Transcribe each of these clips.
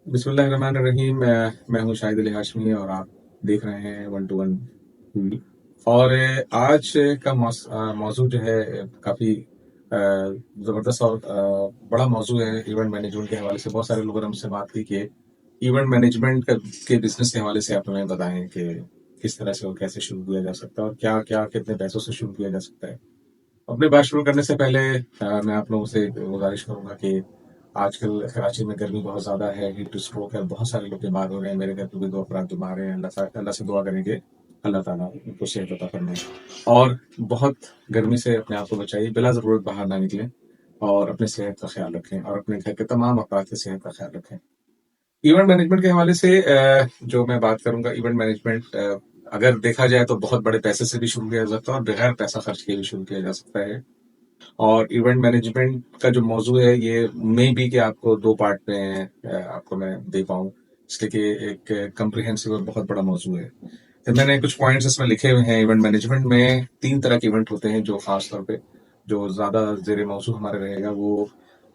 बिस्मिल्लाहिर्रहमानिर्रहीम। मैं हूँ शाहिद अली हाशमी और आप देख रहे हैं वन टू वन टीवी। और आज का मौजू जो है काफ़ी ज़बरदस्त और बड़ा मौजू है। इवेंट मैनेजमेंट के हवाले से बहुत सारे लोगों ने हमसे बात की कि इवेंट मैनेजमेंट के बिजनेस के हवाले से आप हमें बताएं कि किस तरह से और कैसे शुरू किया जा सकता है और क्या क्या कितने पैसों से शुरू किया जा सकता है। अपनी बात शुरू करने से पहले मैं आप लोगों से गुजारिश करूंगा कि आजकल कराची में गर्मी बहुत ज़्यादा है, हीट स्ट्रोक है, बहुत सारे लोग बीमार हो रहे हैं। मेरे घर पे भी 2 अफराद बीमार हैं। अल्लाह से दुआ करेंगे, अल्लाह ताला उनको सेहत अता फरमाए। और बहुत गर्मी से अपने आप को बचाइए, बिला ज़रूरत बाहर ना निकलें और अपनी सेहत का ख्याल रखें और अपने घर के तमाम अफराद की सेहत का ख्याल रखें। इवेंट मैनेजमेंट के हवाले से जो मैं बात करूंगा, इवेंट मैनेजमेंट अगर देखा जाए तो बहुत बड़े पैसे से भी शुरू किया जा सकता है और बगैर पैसा खर्च किए भी शुरू किया जा सकता है। और इवेंट मैनेजमेंट का जो मौजू है ये मे बी कि आपको 2 पार्ट में आपको मैं दे पाऊँ, इसलिए कि एक कम्प्रिहेंसिव और बहुत बड़ा मौजू है। तो मैंने कुछ पॉइंट्स इसमें लिखे हुए हैं। इवेंट मैनेजमेंट में 3 तरह के इवेंट होते हैं जो खास तौर पे जो ज़्यादा ज़ेर मौजू हमारा रहेगा। वो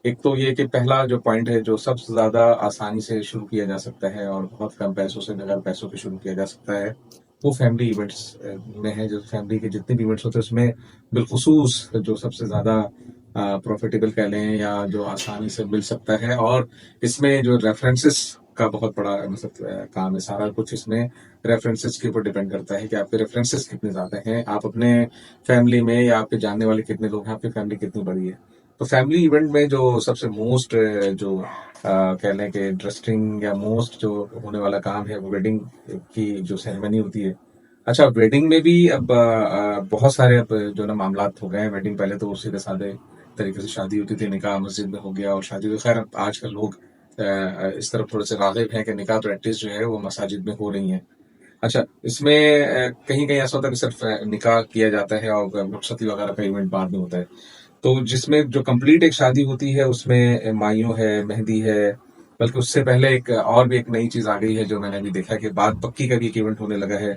एक तो ये कि पहला जो पॉइंट है जो सबसे ज़्यादा आसानी से शुरू किया जा सकता है और बहुत कम पैसों से, बगैर पैसों के शुरू किया जा सकता है, वो फैमिली इवेंट्स में है। जो फैमिली के जितने भी इवेंट्स होते हैं उसमें बिलखुसूस जो सबसे ज़्यादा प्रॉफिटेबल कह लें या जो आसानी से मिल सकता है। और इसमें जो रेफरेंसेस का बहुत बड़ा मतलब काम है। सारा कुछ इसमें रेफरेंसेस के ऊपर डिपेंड करता है कि आपके रेफरेंसेस कितने ज़्यादा हैं, आप अपने फैमिली में या आपके जानने वाले कितने लोग हैं, आपकी फैमिली कितनी बड़ी है। तो फैमिली इवेंट में जो सबसे मोस्ट जो कह लें कि इंटरेस्टिंग या मोस्ट जो होने वाला काम है वो वेडिंग की जो सेरेमनी होती है। अच्छा, वेडिंग में भी अब बहुत सारे अब जो ना मामलात हो गए हैं। वेडिंग पहले तो सीधे साधे तरीके से शादी होती थी, निकाह मस्जिद में हो गया और शादी तो खैर अब आजकल लोग इस तरफ थोड़े से राग़िब हैं कि निकाह तो एटलीस्ट जो है वो मसाजिद में हो रही हैं। अच्छा, इसमें कहीं-कहीं ऐसा होता है कि सिर्फ निकाह किया जाता है और रुखसती वगैरह का इवेंट बाद में होता है। तो जिसमें जो कंप्लीट एक शादी होती है उसमें माइयों है, मेहंदी है, बल्कि उससे पहले एक और भी एक नई चीज़ आ गई है जो मैंने अभी देखा कि बात पक्की का भी एक इवेंट होने लगा है।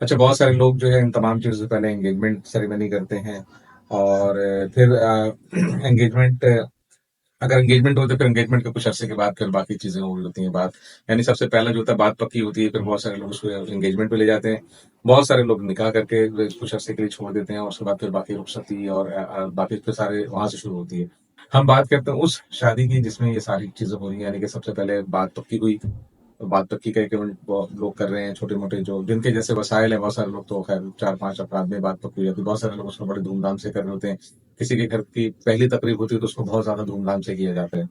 अच्छा, बहुत सारे लोग जो है इन तमाम चीज़ों से पहले एंगेजमेंट सेरेमनी करते हैं और फिर एंगेजमेंट अगर एंगेजमेंट हो तो फिर एंगेजमेंट के कुछ अरसे के बाद फिर बाकी चीज़ें हो रही होती हैं। बात यानी सबसे पहला जो होता है बात पक्की होती है, फिर बहुत सारे लोग उसको एंगेजमेंट पे ले जाते हैं। बहुत सारे लोग निकाह करके कुछ अरसे के लिए छोड़ देते हैं और उसके बाद फिर बाकी रुखसती और बाकी फिर सारे वहाँ से शुरू होती है। हम बात करते हैं उस शादी की जिसमें ये सारी चीज़ें हो रही हैं, यानी कि सबसे पहले बात पक्की हुई। बात पक्की का एक इवेंट लोग कर रहे हैं, छोटे-मोटे जो जिनके जैसे वसाइल हैं, बहुत सारे लोग तो खैर 4-5 अफराद में बात पक्की हो जाती है। बहुत सारे लोग उसको बड़े धूमधाम से कर रहे होते हैं। किसी के घर की पहली तकरीब होती है तो उसको बहुत ज़्यादा धूमधाम से किया जाता है।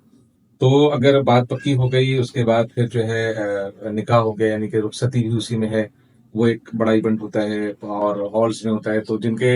तो अगर बात पक्की हो गई उसके बाद फिर जो है निकाह हो गया, यानी कि रुखसती भी उसी में है। वो एक बड़ा इवेंट होता है और हॉल्स में होता है। तो जिनके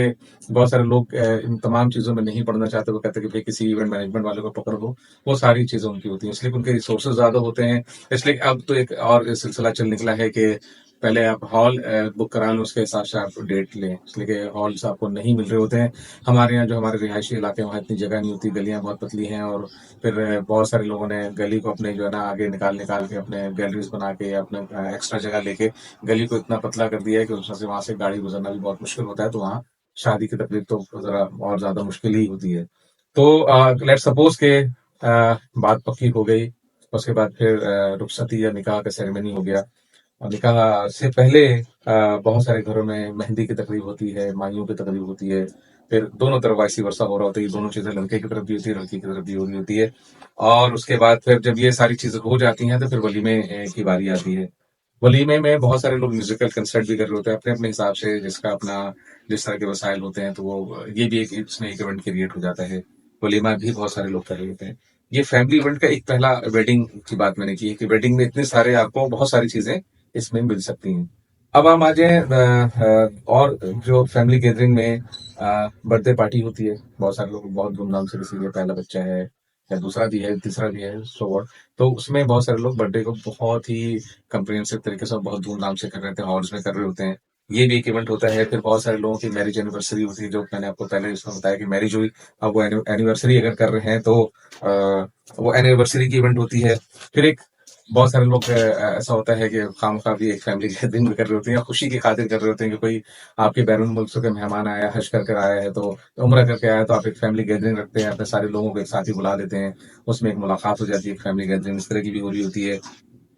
बहुत सारे लोग इन तमाम चीज़ों में नहीं पढ़ना चाहते, वो कहते हैं कि भाई किसी इवेंट मैनेजमेंट वाले को पकड़ लो, वो सारी चीज़ें उनकी होती हैं। इसलिए उनके रिसोर्सेज ज़्यादा होते हैं। इसलिए अब तो एक और सिलसिला चल निकला है कि पहले आप हॉल बुक करा लें, उसके हिसाब से आप डेट लें, इसलिए कि हॉल्स आपको नहीं मिल रहे होते हैं। हमारे यहाँ जो हमारे रिहायशी इलाके हैं वहाँ इतनी जगह नहीं होती, गलियाँ बहुत पतली हैं और फिर बहुत सारे लोगों ने गली को अपने जो है ना आगे निकाल निकाल के अपने गैलरीज बना के अपने एक्स्ट्रा जगह लेके गली को इतना पतला कर दिया है कि उसमें से वहां से गाड़ी गुजरना भी बहुत मुश्किल होता है। तो वहाँ शादी की तकलीफ तो जरा और ज्यादा मुश्किल ही होती है। तो लेट सपोज के बात पक्की हो गई, उसके बाद फिर रुखसती या निकाह का सेरेमनी हो गया। और निकाह से पहले बहुत सारे घरों में मेहंदी की तकरीब होती है, माइयों की तकरीब होती है। फिर दोनों तरफ वाइसी वर्सा हो रहा होता है। ये दोनों चीजें लड़के की तरफ भी होती है, लड़की की तरफ भी हो रही होती है। और उसके बाद फिर जब ये सारी चीजें हो जाती हैं तो फिर वलीमे की बारी आती है। वलीमे में बहुत सारे लोग म्यूजिकल कंसर्ट भी कर रहे होते हैं अपने अपने हिसाब से, जिसका अपना जिस तरह के वसाइल होते हैं। तो वो ये भी एक इसमें एक इवेंट क्रिएट हो जाता है। वलीमा भी बहुत सारे लोग कर रहे होते हैं। ये फैमिली इवेंट का एक पहला वेडिंग की बात मैंने की है कि वेडिंग में इतने सारे आपको बहुत सारी चीजें इसमें मिल सकती हैं। अब हम आ जाए और जो फैमिली गैदरिंग में बर्थडे पार्टी होती है। बहुत सारे लोग बहुत धूमधाम से, किसी के पहला बच्चा है या दूसरा भी है, तीसरा भी है, सो व्हाट। तो उसमें बहुत सारे लोग बर्थडे को बहुत ही कंप्रिहेंसिव तरीके से और बहुत धूमधाम से कर रहे थे, हॉल्स में कर रहे होते हैं। ये भी एक इवेंट होता है। फिर बहुत सारे लोगों की मैरिज एनिवर्सरी होती है, जो मैंने आपको पहले इसमें बताया कि मैरिज हुई, अब वो एनिवर्सरी अगर कर रहे हैं तो वो एनिवर्सरी की इवेंट होती है। फिर एक बहुत सारे लोग ऐसा होता है कि खामखा भी एक फैमिली के दिन भी कर रहे होते हैं या खुशी की खातिर कर रहे होते हैं कि कोई आपके बैरून मुल्क से कोई मेहमान आया, हज कर आया है, तो उम्रा करके आया है, तो आप एक फैमिली गैदरिंग रखते हैं, अपने सारे लोगों को एक साथ ही बुला लेते हैं। उसमें एक मुलाकात हो जाती है, एक फैमिली गैदरिंग इस तरह की भी हो रही होती है।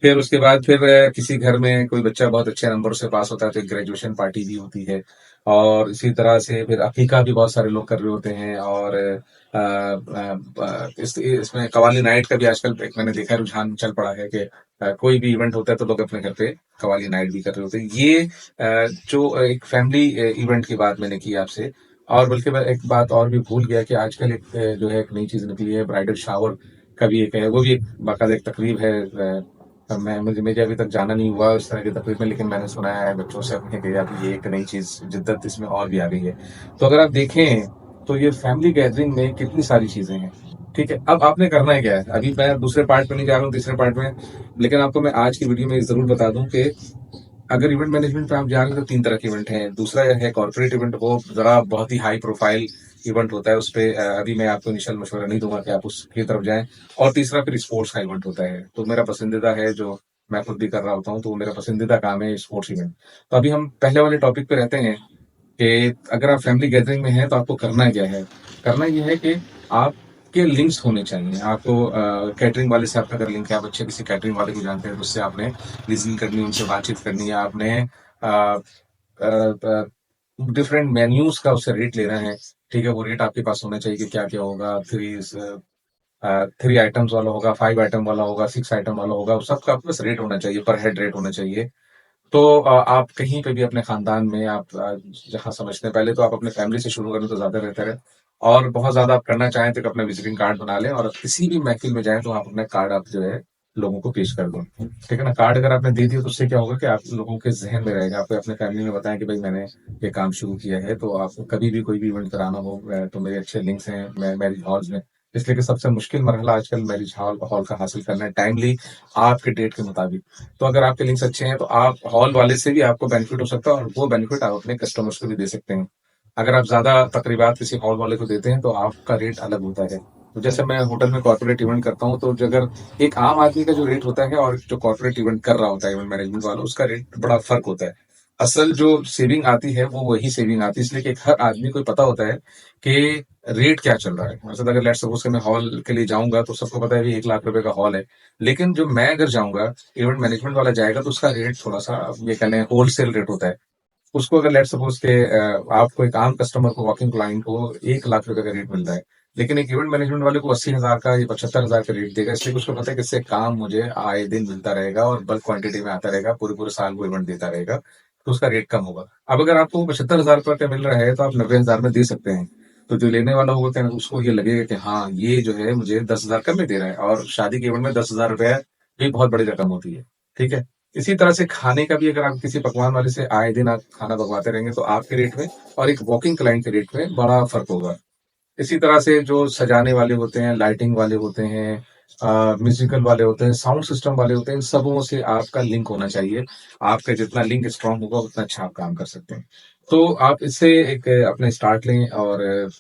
फिर उसके बाद फिर किसी घर में कोई बच्चा बहुत अच्छे नंबरों से पास होता है तो एक ग्रेजुएशन पार्टी भी होती है। और इसी तरह से फिर अकीका भी बहुत सारे लोग कर रहे होते हैं। और इसमें कवाली नाइट का भी आजकल एक मैंने देखा है रुझान चल पड़ा है कि कोई भी इवेंट होता है तो लोग अपने घर पे कवाली नाइट भी कर रहे होते हैं। ये जो एक फैमिली इवेंट की बात मैंने की आपसे। और बल्कि मैं एक बात और भी भूल गया कि आजकल एक जो है एक नई चीज निकली है ब्राइडल शावर का भी एक है। वो भी एक बाकायदा एक तकरीब है। मुझे अभी तक जाना नहीं हुआ उस तरह की तकरीब में, लेकिन मैंने सुना है बच्चों से अपने कि अब ये एक नई चीज जिद्दत इसमें और भी आ गई है। तो अगर आप देखें तो ये फैमिली गैदरिंग में कितनी सारी चीजें हैं। ठीक है, अब आपने करना है क्या है, अभी मैं दूसरे पार्ट पे नहीं जा रहा हूँ, तीसरे पार्ट में। लेकिन आपको मैं आज की वीडियो में जरूर बता दूं कि अगर इवेंट मैनेजमेंट पे आप जा रहे हैं तो तीन तरह के इवेंट हैं। दूसरा है कॉर्पोरेट इवेंट, वो जरा बहुत ही हाई प्रोफाइल इवेंट होता है। उस पे अभी मैं आपको इनिशियल मशवरा नहीं दूंगा कि आप उसकी तरफ जाएं। और तीसरा फिर स्पोर्ट्स का इवेंट होता है, तो मेरा पसंदीदा है जो मैं खुद भी कर रहा होता हूँ, तो वो मेरा पसंदीदा काम है स्पोर्ट्स इवेंट। तो अभी हम पहले वाले टॉपिक पे रहते हैं कि अगर आप फैमिली गैदरिंग में हैं तो आपको करना क्या है। करना ये है कि आपके लिंक्स होने चाहिए। आपको कैटरिंग वाले से आपका अगर लिंक है, आप अच्छे किसी कैटरिंग वाले को जानते हैं तो उससे आपने लिजनिंग करनी है, उनसे बातचीत करनी है। आपने डिफरेंट मेन्यूज का उससे रेट लेना है। ठीक है, वो रेट आपके पास होना चाहिए कि क्या क्या होगा। थ्री आइटम्स वाला होगा, 5 आइटम वाला होगा, 6 आइटम वाला होगा, सबका आपके पास रेट होना चाहिए, पर हेड रेट होना चाहिए। तो आप कहीं पे भी अपने खानदान में आप जहाँ समझते हैं, पहले तो आप अपने फैमिली से शुरू करें तो ज्यादा बेहतर है। और बहुत ज्यादा आप करना चाहें तो एक अपना विजिटिंग कार्ड बना लें, और किसी भी महफिल में जाएं तो आप अपना कार्ड आप जो है लोगों को पेश कर दो। ठीक है ना, कार्ड अगर आपने दे दिया तो उससे क्या होगा कि आप लोगों के जहन में रहेगा। आप अपने फैमिली में बताएं कि भाई मैंने ये काम शुरू किया है, तो आपको कभी भी कोई भी इवेंट कराना हो तो मेरे अच्छे लिंक्स हैं मैं मैरिज हॉल्स में। इसलिए कि सबसे मुश्किल मरहला आजकल मैरिज हॉल हॉल का हासिल करना है टाइमली, आपके डेट के मुताबिक। तो अगर आपके लिंक्स अच्छे हैं तो आप हॉल वाले से भी आपको बेनिफिट हो सकता है, और वो बेनिफिट आप अपने कस्टमर्स को भी दे सकते हैं। अगर आप ज्यादा तकरीबात किसी हॉल वाले को देते हैं तो आपका रेट अलग होता है। तो जैसे मैं होटल में कॉर्पोरेट इवेंट करता हूँ, तो जो अगर एक आम आदमी का जो रेट होता है और जो कॉर्पोरेट इवेंट कर रहा होता है इवेंट मैनेजमेंट वाला, उसका रेट बड़ा फर्क होता है। असल जो सेविंग आती है वो वही सेविंग आती है, इसलिए कि हर आदमी को पता होता है कि रेट क्या चल रहा है। मतलब अगर लेट्स सपोज कि मैं हॉल के लिए जाऊंगा तो सबको पता है कि 1 लाख रुपए का हॉल है। लेकिन जो मैं अगर जाऊंगा, इवेंट मैनेजमेंट वाला जाएगा, तो उसका रेट थोड़ा सा ये कहने होलसेल रेट होता है। उसको अगर लेट सपोज के आपको एक आम कस्टमर को, वॉकिंग क्लाइंट को 1 लाख रुपए का रेट मिल रहा है, लेकिन एक इवेंट मैनेजमेंट वाले को 80 हजार का या 75 हजार का रेट देगा, इसलिए कि उसको पता है कि इससे काम मुझे आए दिन मिलता रहेगा और बल्क क्वांटिटी में आता रहेगा, पूरे पूरे साल वो इवेंट देता रहेगा, तो उसका रेट कम होगा। अब अगर आपको 75 हजार का मिल रहा है तो आप 90 हजार में दे सकते हैं। तो जो लेने वाला होगा क्या, उसको ये लगेगा कि हाँ ये जो है मुझे 10 हजार कम में दे रहा है, और शादी के इवेंट में 10 हजार रुपया भी बहुत बड़ी रकम होती है। ठीक है, इसी तरह से खाने का भी अगर आप किसी पकवान वाले से आए दिन आप खाना पकवाते रहेंगे तो आपके रेट में और एक वॉकिंग क्लाइंट के रेट में बड़ा फर्क होगा। इसी तरह से जो सजाने वाले होते हैं, लाइटिंग वाले होते हैं, म्यूजिकल वाले होते हैं, साउंड सिस्टम वाले होते हैं, इन सबों से आपका लिंक होना चाहिए। आपका जितना लिंक स्ट्रांग होगा उतना अच्छा आप काम कर सकते हैं। तो आप इससे एक अपने स्टार्ट लें, और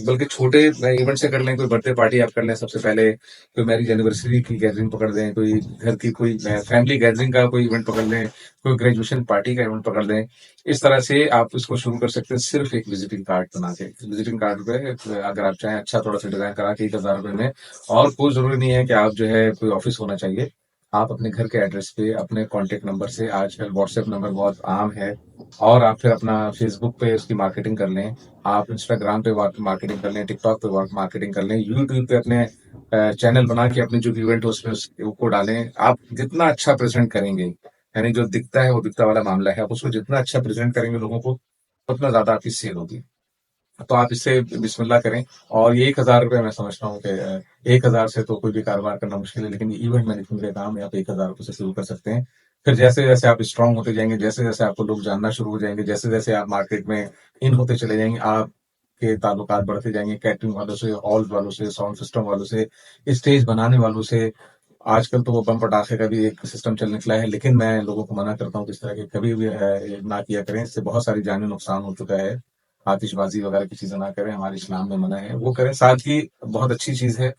बल्कि छोटे इवेंट से कर लें। कोई बर्थडे पार्टी आप कर लें सबसे पहले, कोई मैरिज एनिवर्सरी की गैदरिंग पकड़ लें, कोई घर की कोई फैमिली गैदरिंग का कोई इवेंट पकड़ लें, कोई ग्रेजुएशन पार्टी का इवेंट पकड़ लें। इस तरह से आप इसको शुरू कर सकते हैं सिर्फ एक विजिटिंग कार्ड बना के। विजिटिंग कार्ड पे अगर आप चाहें अच्छा थोड़ा सा डिजाइन करा के 1 हजार रुपए में, और कोई जरूरी नहीं है कि आप जो है कोई ऑफिस होना चाहिए। आप अपने घर के एड्रेस पे अपने कांटेक्ट नंबर से, आजकल व्हाट्सएप नंबर बहुत आम है, और आप फिर अपना फेसबुक पे उसकी मार्केटिंग कर लें, आप इंस्टाग्राम पे मार्केटिंग कर लें, टिकटॉक पे मार्केटिंग कर लें, यूट्यूब पे अपने चैनल बना के अपने जो भी इवेंट है उसमें उसको डालें। आप जितना अच्छा प्रेजेंट करेंगे, यानी जो दिखता है वो दिखता वाला मामला है, आप उसको जितना अच्छा प्रेजेंट करेंगे लोगों को, उतना ज्यादा आपकी सेल होगी। तो आप इससे बिस्मिल्लाह करें। और ये 1 हजार रुपये मैं समझता हूँ कि 1 हजार से तो कोई भी कारोबार करना मुश्किल है, लेकिन इवेंट मैनेजमेंट का काम है, आप 1 हजार रुपये से शुरू कर सकते हैं। फिर जैसे जैसे आप स्ट्रांग होते जाएंगे, जैसे जैसे आपको लोग जानना शुरू हो जाएंगे, जैसे जैसे आप मार्केट में इन होते चले जाएंगे, आपके ताल्लुकात बढ़ते जाएंगे कैटरिंग वालों से, हॉल वालों से, साउंड सिस्टम वालों से, स्टेज बनाने वालों से। आजकल तो वो बम पटाखे का भी एक सिस्टम चल निकला है, लेकिन मैं लोगों को मना करता हूँ कि इस तरह के कभी भी ना किया करें। इससे बहुत सारी जानी नुकसान हो चुका है। आतिशबाजी वगैरह की चीजें ना करें, हमारे इस्लाम में मना है। वो करें, साथ ही बहुत अच्छी चीज है।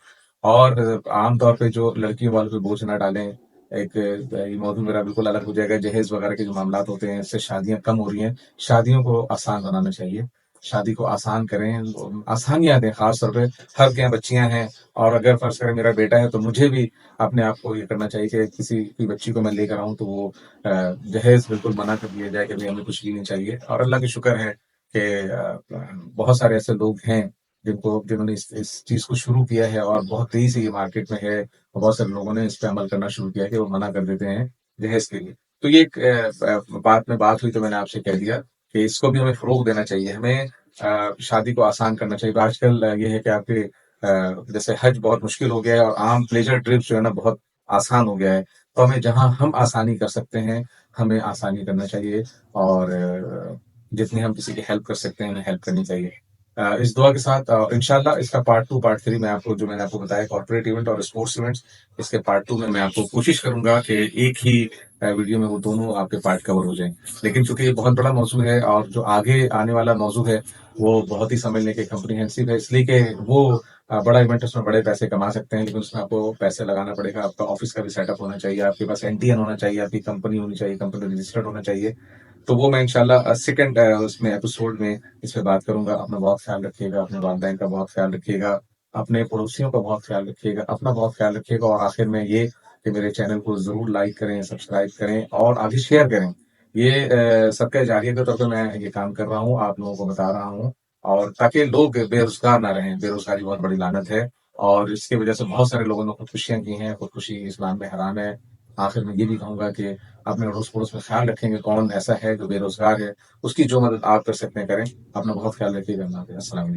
और आमतौर पे जो लड़कियों वालों पे बोझ ना डालें। एक ये मौजूद मेरा बिल्कुल अलग हो जाएगा। जहेज वगैरह के जो मामला होते हैं, इससे शादियां कम हो रही हैं। शादियों को आसान बनाना चाहिए। शादी को आसान करें, आसानियाँ दें, ख़ास तौर पे हर के यहाँ बच्चियाँ हैं और अगर फ़र्ज़ करें मेरा बेटा है, तो मुझे भी अपने आप को ये करना चाहिए कि किसी की बच्ची को मैं लेकर आऊँ, तो वो दहेज़ बिल्कुल मना कर दिया जाए कि भई हमें कुछ भी नहीं चाहिए और अल्लाह की शुक्र है कि बहुत सारे ऐसे लोग हैं जिन्होंने इस चीज़ को शुरू किया है और बहुत तेज़ी से ये मार्केट में है और बहुत सारे लोगों ने इस पे अमल करना शुरू किया है कि वो मना कर देते हैं दहेज़ के लिए। तो ये एक बात में बात हुई तो मैंने आपसे कह दिया कि इसको भी हमें फ़रोग़ देना चाहिए। हमें शादी को आसान करना चाहिए। तो आजकल ये है कि आपके जैसे हज बहुत मुश्किल हो गया है और आम प्लेज़र ट्रिप्स जो है ना बहुत आसान हो गया है। तो हमें जहाँ हम आसानी कर सकते हैं, हमें आसानी करना चाहिए और जितनी हम किसी की हेल्प कर सकते हैं, हमें हेल्प करनी चाहिए। इस दुआ के साथ इंशाअल्लाह इसका पार्ट 2, पार्ट 3 मैं आपको जो मैंने आपको बताया कॉर्पोरेट इवेंट और स्पोर्ट्स इवेंट्स, इसके पार्ट 2 में मैं आपको कोशिश करूँगा कि एक ही वीडियो में वो दोनों आपके पार्ट कवर हो जाएँ। लेकिन चूँकि ये बहुत बड़ा मौज़ू है और जो आगे आने वाला मौज़ू है, वो बहुत ही समझने के कॉम्प्रिहेंसिव है इसलिए कि वो बड़ा इवेंट है, उसमें बड़े पैसे कमा सकते हैं, लेकिन उसमें आपको पैसे लगाना पड़ेगा, आपका ऑफ़िस का भी सेटअप होना चाहिए, आपके पास एनटीएन होना चाहिए, आपकी कंपनी होनी चाहिए, कंपनी रजिस्टर्ड होना चाहिए। तो वो मैं इंशाअल्लाह सेकंड उसमें एपिसोड में इस पे बात करूँगा। अपना बहुत ख़्याल रखिएगा, अपने वालिदैन का बहुत ख़्याल रखिएगा, अपने पड़ोसियों का बहुत ख़्याल रखिएगा, अपना बहुत ख़्याल रखिएगा और आखिर में ये कि मेरे चैनल को ज़रूर लाइक करें, सब्सक्राइब करें और आगे शेयर करें। ये सदका जारिया के तौर पे मैं ये काम कर रहा हूँ, आप लोगों को बता रहा हूँ और ताकि लोग बेरोज़गार ना रहें। बेरोज़गारी बहुत बड़ी लानत है और इसकी वज़ह से बहुत सारे लोगों ने खुदकुशियाँ की हैं, खुदकुशी इस्लाम में हराम है। आखिर में ये भी कहूँगा कि अपने अड़ोस-पड़ोस में ख़्याल रखेंगे, कौन ऐसा है जो बेरोज़गार है, उसकी जो मदद आप कर सकते हैं करें। अपना बहुत ख़्याल रखिएगा। अल्लाह हाफ़िज़। अस्सलाम वालेकुम।